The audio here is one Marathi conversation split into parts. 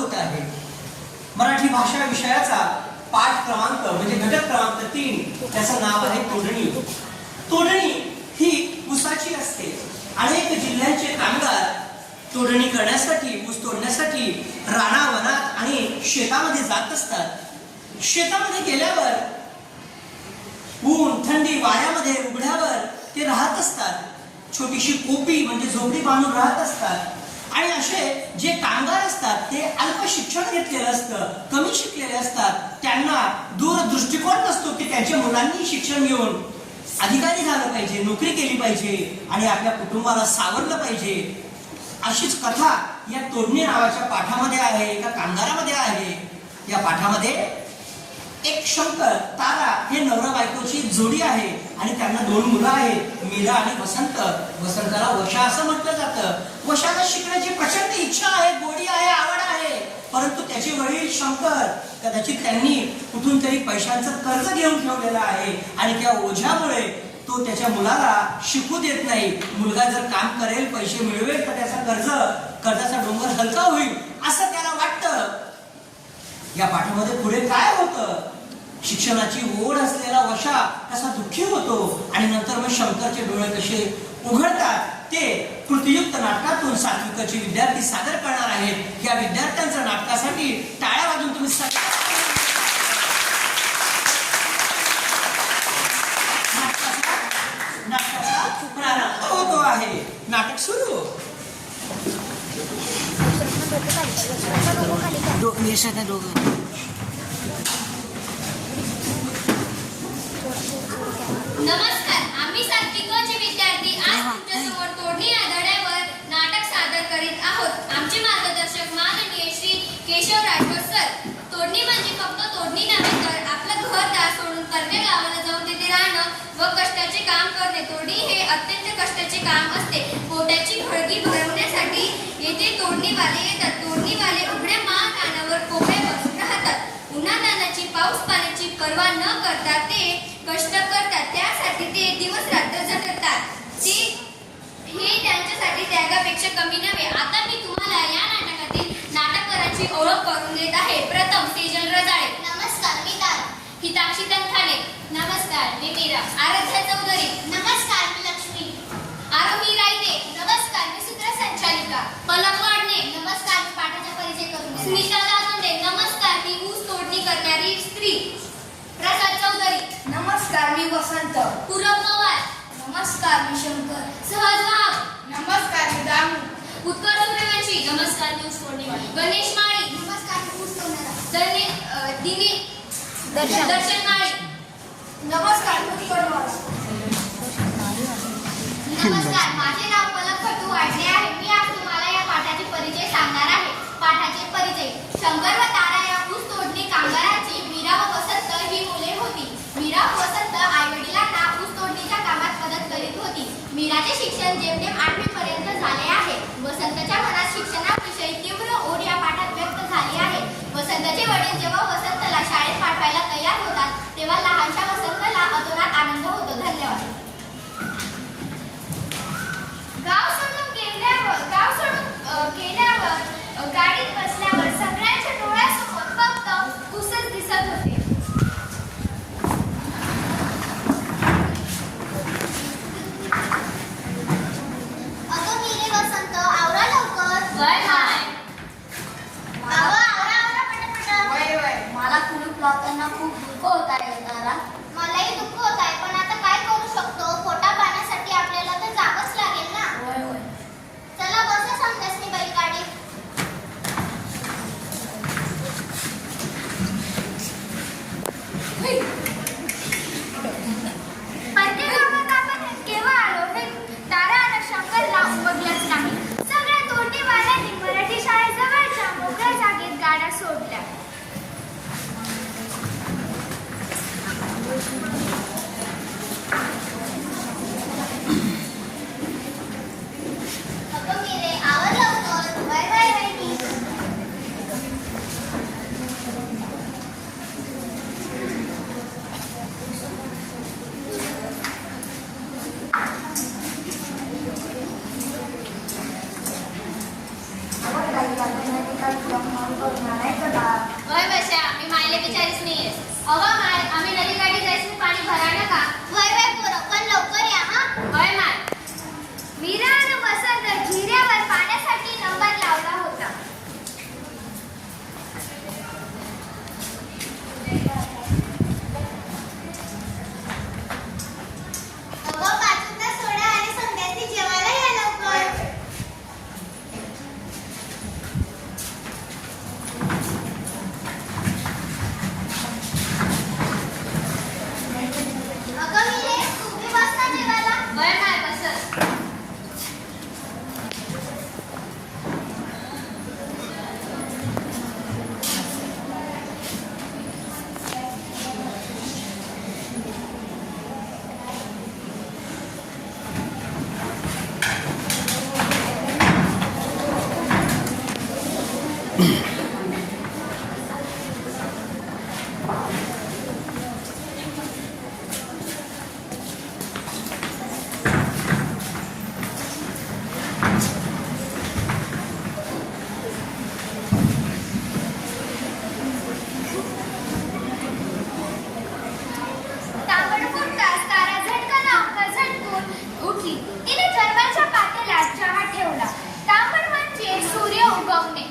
होत आहे. मराठी भाषा विषयाचा पाठ क्रमांक म्हणजे घटक क्रमांक 3, त्याचं नाव आहे तोडणी. तोडणी ही ऊसाची असते. अनेक जिल्ह्यांचे कामगार तोडणी करण्यासाठी, ऊस तोडण्यासाठी रानावनात आणि शेतामध्ये जात असतात. शेतामध्ये गेल्यावर ऊन, थंडी, वाऱ्यामध्ये उघड्यावर ते राहत असतात. छोटीशी कोपी म्हणजे झोपडी बांधून राहत असतात. आणि असे जे कामगार असतात ते अल्प शिक्षण घेतलेलं असतं, कमी शिकलेले असतात. त्यांना दूरदृष्टिकोन नसतो की त्यांच्या मुलांनी शिक्षण घेऊन अधिकारी झालं पाहिजे, नोकरी केली पाहिजे आणि आपल्या कुटुंबाला सावरलं पाहिजे. अशीच कथा या तोडणी नावाच्या पाठामध्ये आहे, एका कामगारामध्ये आहे. या पाठामध्ये एक शंकर, तारा हे नवरा बायकोची जोडी आहे आणि त्यांना 2 मुलं आहेत, मीरा आणि वसंत. वसंताला वशा असं म्हटलं जातं. वशाला शिकण्याची प्रचंड इच्छा आहे, गोडी आहे, आवड आहे. परंतु त्याचे वडील शंकर कदाचित त्यांनी कुठून तरी पैशांचं कर्ज घेऊन ठेवलेलं आहे आणि त्या ओझ्यामुळे तो त्याच्या मुलाला शिकू देत नाही. मुलगा जर काम करेल, पैसे मिळवेल तर त्याचा कर्जाचा डोंगर हलका होईल असं त्याला वाटतं. या पाठामध्ये पुढे काय होतं, शिक्षणाची ओढ असलेला वशा कसा दुःखी होतो आणि नंतर मग शंकरचे डोळे कसे उघडतात ते कृतियुक्त नाटकातून सात्विकाचे विद्यार्थी सादर करणार आहेत. या विद्यार्थ्यांच्या नाटकासाठी टाळ्या वाजून तुम्ही नाटकाचा प्रारंभ होतो आहे. नाटक सुरू. नमस्कार, आम्ही सात्विकचे विद्यार्थी आज तुमच्या समोर तोडणी या धड्यावर नाटक सादर करीत आहोत. आमचे मार्गदर्शक माननीय श्री केशव राठोड सर. तोडणी म्हणजे फक्त तोडणी नव्हे तर आपलं घर-दार सोडून परक्या गावाला जाऊन तिथे राहणं व कष्टाचे काम करणे. तोडणी हे अत्यंत कष्टाचे काम असते. पोटाची खळगी भरवण्यासाठी येथे तोडणीवाले येतात. तोडणीवाले उघड्या माळरानावर कोपऱ्या बसून राहतात. उन्हातानाची, पाऊस पाण्याची पर्वा न करता ते कष्ट करतात. त्यासाठी ते दिवस रात्र झटतात. हे त्यांच्यासाठी त्यागापेक्षा कमी नव्हे. आता मी तुम्हाला या नाटकातील नाटककारांची ओळख करून देत आहे. प्रथम सेजल रजाळे. नमस्कार, मी तारा. हिताक्षी तनखाने. नमस्कार, मी मीरा. आराध्या चौधरी. नमस्कार, मी लक्ष्मी. आरोही रायते. नमस्कार, मी सूत्रसंचालिका. पलक वाडणे. नमस्कार, मी पाठाचा परिचय करून देते. स्मिता लाजोंडे. नमस्कार, मी ऊस तोडणी करणारी स्त्री. प्रसाद चौधरी. नमस्कार, मी वसंत. पूरब पवार. नमस्कार, मी शंकर. सहज वाघ. नमस्कार, मी दामू. उत्कर्ष सूर्यवंशी. नमस्कार, मी ऊस तोडणीवाली. गणेश माळी. नमस्कार, मी ऊस तोडणारा. दर्शन माळी. नमस्कार, मी तोडवाला. नमस्कार, माझे नाव पलक खटू वाढले आहे. मी आज तुम्हाला या पाठाचे परिचय सांगणार आहे. पाठाचे परिचय. शंकर व तारा या ऊस तोडणी कामगारांची मीरा व वसंत ही मुले होती. मीरा व वसंत आईवडिलांना ऊस तोडणीच्या कामात मदत करीत होती. मीराचे शिक्षण जेमतेम 8वी पर्यंत झाले आहे. वसंतच्या मनात शिक्षणाविषयी तीव्र ओढ या पाठात व्यक्त झाली आहे. वसंतचे वडील जेव्हा वसंतला शाळेत पाठवायला तयार होतात तेव्हा लहानशा वसंतला अतोनात आनंद होतो. धन्यवाद. गाव सोडून गेल्यावर गाडीत बसल्यावर सगळ्यांच्या डोळ्यासमोर फक्त ऊसच दिसत होते. अगं मीरे, वसंत, आवरा लवकर. वय माय. अगं आवरा पटापट. वय. मला कुलूप लावताना खूप दुःख होत आहे तारा. मलाही दुःख होत आहे, पण आता काय करू शकतो? पोटा पाण्यासाठी आपल्याला तर जावंच लागेल ना. वय. चला बसा समजसनी बैलगाडी. परके गावात आपण केव्हा आलो हे तारा आणि शंकरला उमगलंच नाही. सगळ्या तोडणीवाल्यांनी मराठी शाळेजवळच्या मोकळ्या जागेत गाड्या सोडल्या. करून आणायचं का? होय बशा मी मायले विचारीस नाहीये. अवा माय आम्ही नदीकाठी जायचं पाणी भरायला का? वय वय पोरं, पण लवकर या हा. होय माय. मीरा आणि वसंत जिऱ्यावर पाण्यासाठी नंबर लावला होता. अगं पाचूचा सोडा आणि संध्याची जेवायला या लवकर. अगं मी तुम्ही बसता जेवायला. होय माय बस. ताबडतोब तारा झटकन झटकून उठली. तिने थर्मलच्या पातेल्यात चहा ठेवला. तांबड म्हणजे सूर्य उगवणे.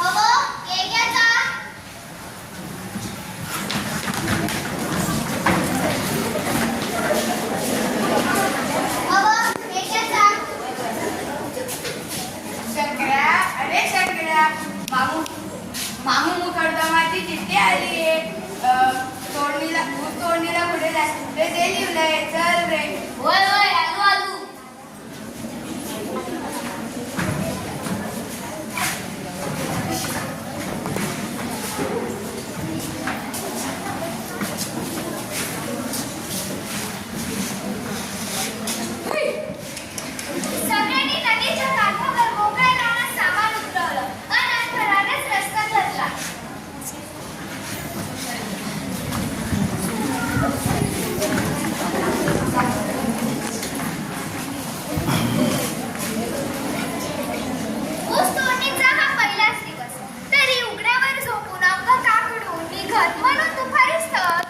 अहो, हे घ्या चहा. अहो, हे घ्या चहा. शंकरा, अरे शंकरा, मामू मामू मुखर्दमाची चिठ्ठी आली आहे. तोडणीला कुठे जायचं ते लिहिलंय. चल रे. होय होय आलू आलू. सगळ्यांनी नदीच्या काठावर मोकळ्या रानात सामान उतरवलं आणि अंतरानेच रस्ता धरला. ऊस तोडणीचा हा पहिलाच दिवस. तरी उघड्यावर झोपून अंग काकडून निघत म्हणून दुपारीच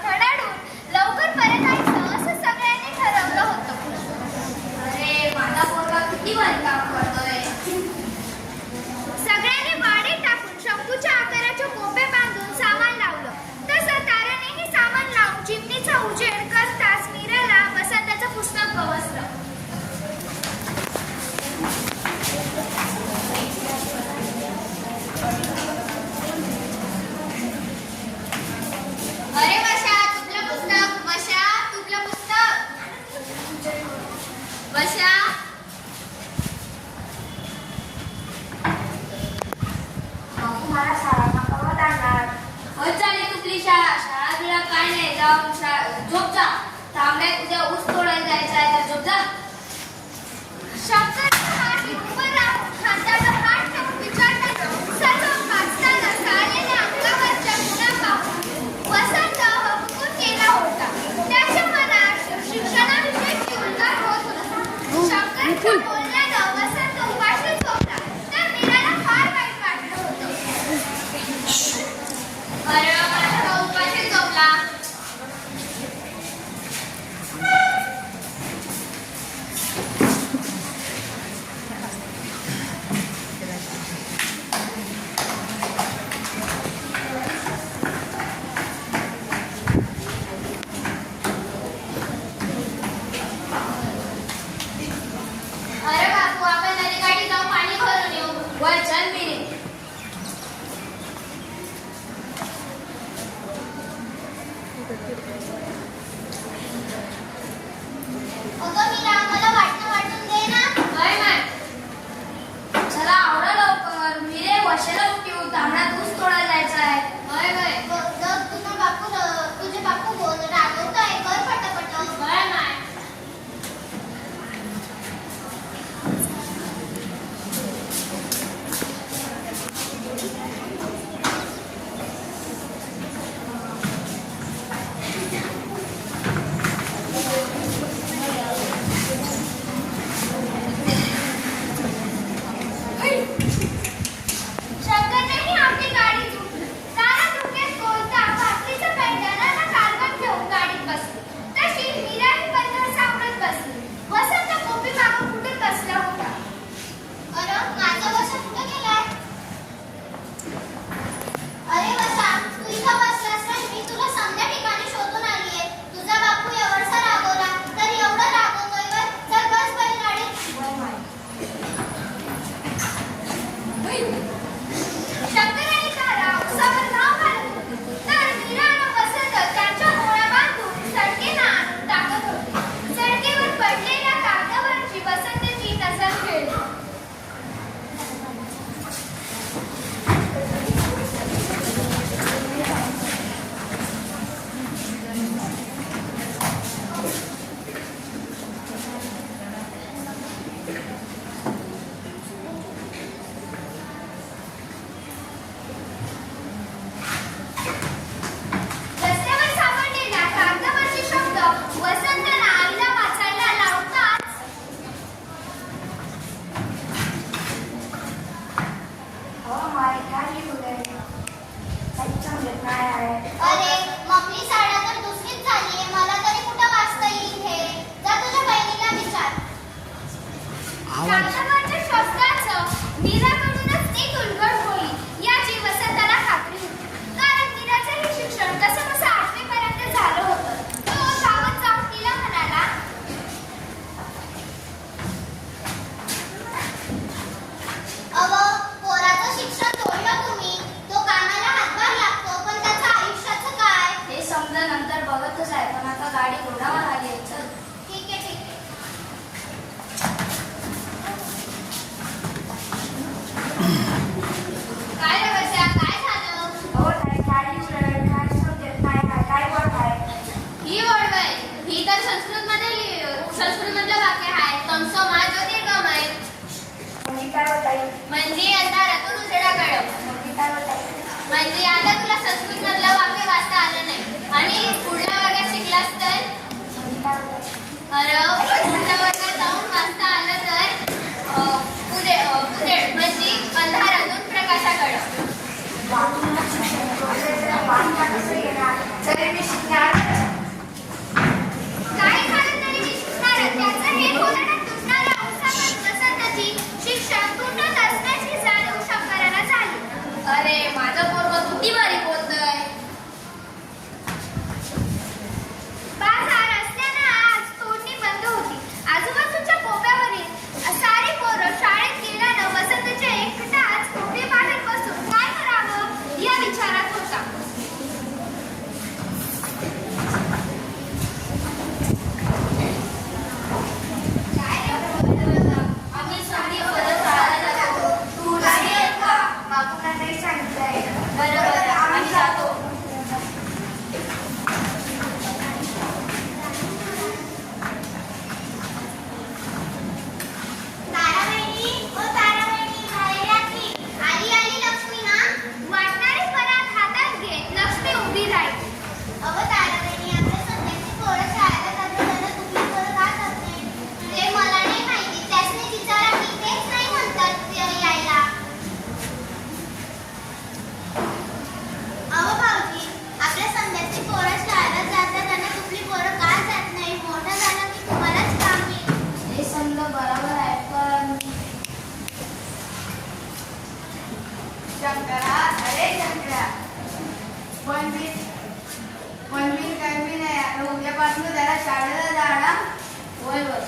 खडाडून लवकर परतायचं असं सगळ्यांनी ठरवलं होतं. अरे माझा पोरगा किती भारी काम करतोय. सगळ्यांनी वाडे टाकून शंकूच्या आकाराचे कोपे बांधून सामान लावलं. तसं तारानेही सामान लावून चिमणीचा उजेड करताच मीराला वसंताचं पुस्तक गवसलं. अरे वशा तुपलं पुस्तक. वशा तुपलं पुस्तक. वशा तुम्हाला शाळा कवत आणणार. चालेल तुपली शाळा. शाळा बिळा काय नाही. जाऊन झोप जा. तांबड्यात उद्या ऊस तोडायला जायचं आहे तर झोप जा. शंकरचा हात उभं राहून खांद्यावर हात ठेवून विचारताना सर्व वाचताना सालेने अंगावरच्या गुन्हा पाहून वसंत हबकून गेला होता. त्याच्या मनात शिक्षणाविषयी उद्गार होत होता. शंकरच्या बोलण्यानं वसंत उपाशी झोपला तर मीराला फार वाईट वाटलं होतं. अरे माझा उपाशी झोपला. अरे बापू आपण नदीकाठी जाऊन पाणी भरून येऊ. वर चल मिरी. अगं मीरा, मला वाटणं वाटून दे ना. होय माय. चला आवरा लवकर. मिरे वशाला उठवू. तांबड्यात ऊस तोडायला जायचं आहे. होय होय. तुझे बापू बोल रागवताय. कर पटापट. होय माय. हवं तसं आहे, पण आता गाडी घोडावर आली आहे. चल. ठीक आहे, ठीक आहे. काय रे वर्षा, काय झालं? अहो ताई, गाडी उलट, काय समजत नाही, काय बोलत आहे? ही वळवय, ही तर संस्कृतमधलं वाक्य आहे. तमसो मा ज्योतिर्गमय. म्हणजे काय होत आहे? म्हणजे अंधारातून उजेडाकडे. म्हणजे काय होत आहे? म्हणजे आता तुला संस्कृतमधलं वाक्य वाचता आलं नाही आणि पुढल्या वर्गात शिकलास तर म्हणजे काय होत आहे? अरे पुढच्या वर्गात जाऊन वाचता आलं तर उजेड म्हणजे अंधारातून प्रकाशाकडे. बाबूंना शिक्षण प्रोजेक्टला बांधता कसं येणार? तरी मी शिकणार. काही झालं तरी मी शिकणार. त्याचं हे बोलणं तुटणाऱ्या औषधात वसंतची शिक्षण तुटत असल्याची जाणीव शंकराला झाली. अरे माझं पोरगं किती भारी बोलतंय. बाजार असल्यानं आज तोडणी बंद होती. आजूबाजूच्या कोप्यावरील सारी पोरं शाळेत गेल्यानं वसंतच्या एकटाच कोपी बाहेर बसून काय करावं या विचारात होता. काय रे आम्ही सगळी पोरं शाळेला जातो. तू नाही येत का? बाबूंना नाही सांगितलंय. बरोबर आम्ही जातो. ताराबाई, ओ ताराबाई, बाहेर या की. आली लक्ष्मी ना. वाटणारे परात हातात घेत लक्ष्मी उभी राहिली. अहो ताराबाई, आपल्या सध्याची पोरं शाळेला जाताना तुम्ही पोरं का जात नाही? ते मला नाही माहिती. त्यासनी विचारा की, तेच नाही म्हणतात यायला. अहो भाऊजी, आपल्या संध्याची पोरं शाळेला जातात आणि तुमची पोरं का जात नाही? मोठं झालं की तुम्हालाच काम येईल. हे समजा बरोबर आहे पण शंकरा, अरे शंकरा, पण मी काय मी नाही. आता उद्यापासून त्याला शाळेला जाणार. होय होय